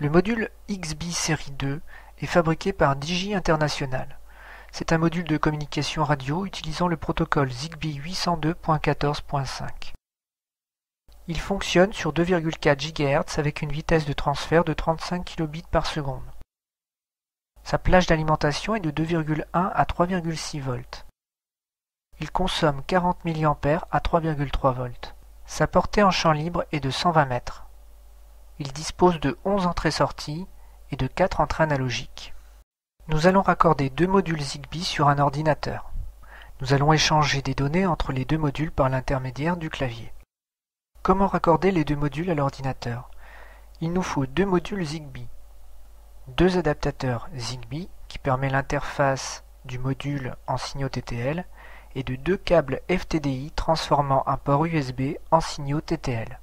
Le module XBee série 2 est fabriqué par Digi International. C'est un module de communication radio utilisant le protocole Zigbee 802.14.5. Il fonctionne sur 2,4 GHz avec une vitesse de transfert de 35 kbps par seconde. Sa plage d'alimentation est de 2,1 à 3,6 volts. Il consomme 40 mA à 3,3 volts. Sa portée en champ libre est de 120 mètres. Il dispose de 11 entrées-sorties et de 4 entrées analogiques. Nous allons raccorder deux modules Zigbee sur un ordinateur. Nous allons échanger des données entre les deux modules par l'intermédiaire du clavier. Comment raccorder les deux modules à l'ordinateur? Il nous faut deux modules Zigbee, deux adaptateurs Zigbee qui permet l'interface du module en signaux TTL et de deux câbles FTDI transformant un port USB en signaux TTL.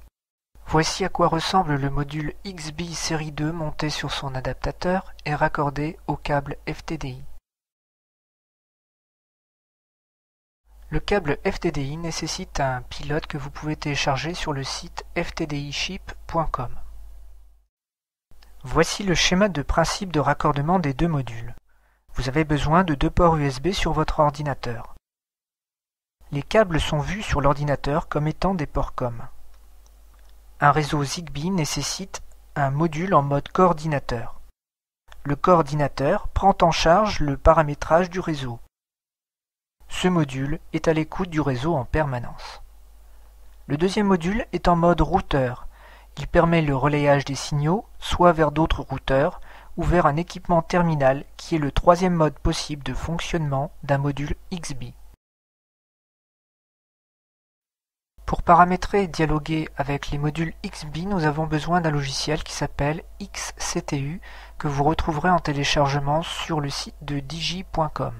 Voici à quoi ressemble le module XBee série 2 monté sur son adaptateur et raccordé au câble FTDI. Le câble FTDI nécessite un pilote que vous pouvez télécharger sur le site ftdiship.com. Voici le schéma de principe de raccordement des deux modules. Vous avez besoin de deux ports USB sur votre ordinateur. Les câbles sont vus sur l'ordinateur comme étant des ports COM. Un réseau Zigbee nécessite un module en mode coordinateur. Le coordinateur prend en charge le paramétrage du réseau. Ce module est à l'écoute du réseau en permanence. Le deuxième module est en mode routeur. Il permet le relayage des signaux soit vers d'autres routeurs ou vers un équipement terminal qui est le troisième mode possible de fonctionnement d'un module XBee. Pour paramétrer et dialoguer avec les modules XBee, nous avons besoin d'un logiciel qui s'appelle XCTU que vous retrouverez en téléchargement sur le site de digi.com.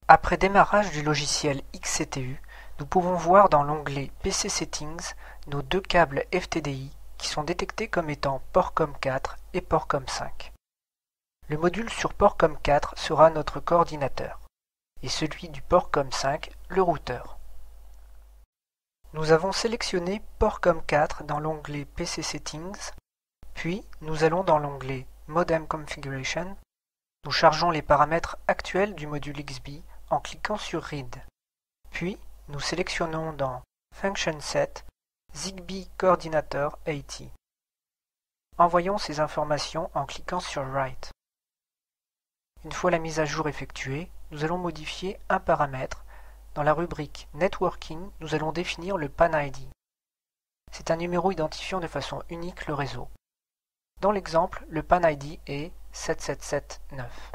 Après démarrage du logiciel XCTU, nous pouvons voir dans l'onglet PC Settings nos deux câbles FTDI qui sont détectés comme étant port COM4 et port COM5. Le module sur port COM4 sera notre coordinateur et celui du port COM5 le routeur. Nous avons sélectionné port COM4 dans l'onglet PC Settings, puis nous allons dans l'onglet Modem Configuration. Nous chargeons les paramètres actuels du module XBee en cliquant sur Read. Puis nous sélectionnons dans Function Set Zigbee Coordinator 80. Envoyons ces informations en cliquant sur Write. Une fois la mise à jour effectuée, nous allons modifier un paramètre. Dans la rubrique Networking, nous allons définir le PAN ID. C'est un numéro identifiant de façon unique le réseau. Dans l'exemple, le PAN ID est 7779.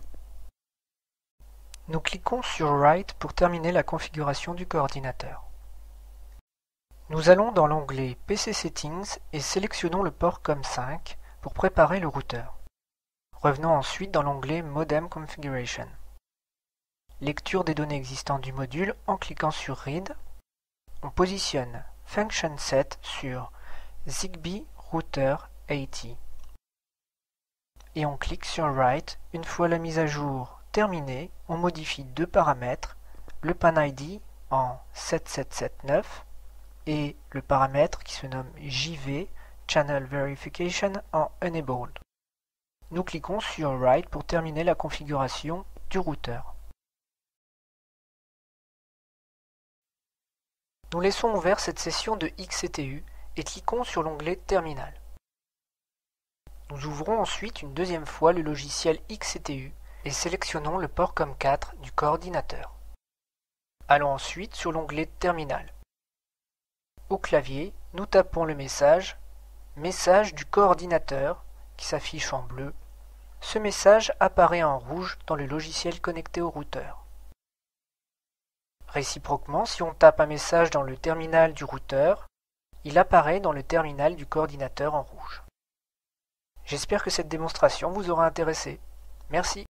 Nous cliquons sur Write pour terminer la configuration du coordinateur. Nous allons dans l'onglet PC Settings et sélectionnons le port COM5 pour préparer le routeur. Revenons ensuite dans l'onglet Modem Configuration. Lecture des données existantes du module en cliquant sur Read. On positionne Function Set sur Zigbee Router 80. Et on clique sur Write. Une fois la mise à jour terminée, on modifie deux paramètres, le PAN ID en 7779 et le paramètre qui se nomme JV Channel Verification en Enabled. Nous cliquons sur Write pour terminer la configuration du routeur. Nous laissons ouvert cette session de XCTU et cliquons sur l'onglet Terminal. Nous ouvrons ensuite une deuxième fois le logiciel XCTU et sélectionnons le port COM4 du coordinateur. Allons ensuite sur l'onglet Terminal. Au clavier, nous tapons le message « Message du coordinateur » qui s'affiche en bleu. Ce message apparaît en rouge dans le logiciel connecté au routeur. Réciproquement, si on tape un message dans le terminal du routeur, il apparaît dans le terminal du coordinateur en rouge. J'espère que cette démonstration vous aura intéressé. Merci.